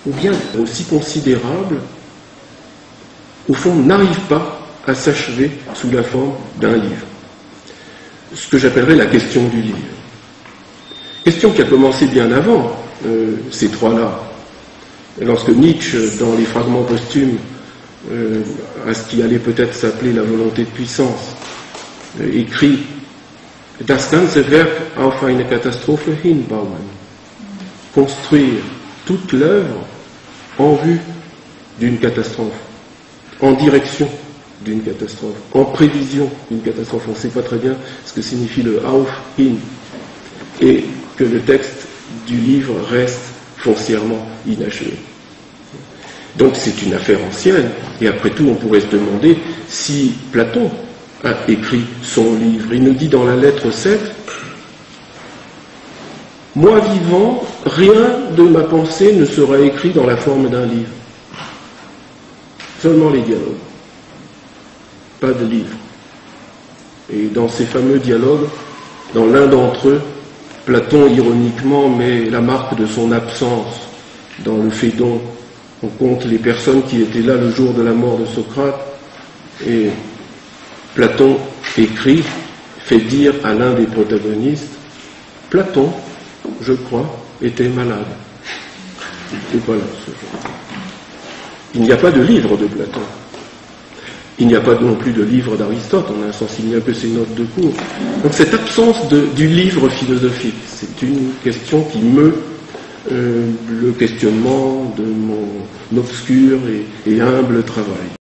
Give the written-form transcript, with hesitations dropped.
ou bien aussi considérable, au fond, n'arrive pas à s'achever sous la forme d'un livre. Ce que j'appellerais la question du livre. Question qui a commencé bien avant ces trois-là. Lorsque Nietzsche, dans les fragments posthumes, à ce qui allait peut-être s'appeler la volonté de puissance, écrit « Das ganze Werk auf eine Katastrophe hinbauen » construire toute l'œuvre en vue d'une catastrophe, en direction d'une catastrophe, en prévision d'une catastrophe. On ne sait pas très bien ce que signifie le auf, hin, et que le texte du livre reste foncièrement inachevé. Donc c'est une affaire ancienne, et après tout on pourrait se demander si Platon a écrit son livre. Il nous dit dans la lettre 7, « Moi vivant, rien de ma pensée ne sera écrit dans la forme d'un livre. Seulement les dialogues. Pas de livre. » Et dans ces fameux dialogues, dans l'un d'entre eux, Platon ironiquement met la marque de son absence dans le Phédon. On compte les personnes qui étaient là le jour de la mort de Socrate, et Platon écrit, fait dire à l'un des protagonistes, « Platon, je crois, était malade. » Et voilà ce jour. Il n'y a pas de livre de Platon. Il n'y a pas non plus de livre d'Aristote, on a un sens, il n'y a que ses notes de cours. Donc cette absence du livre philosophique, c'est une question qui meut le questionnement de mon obscur et humble travail.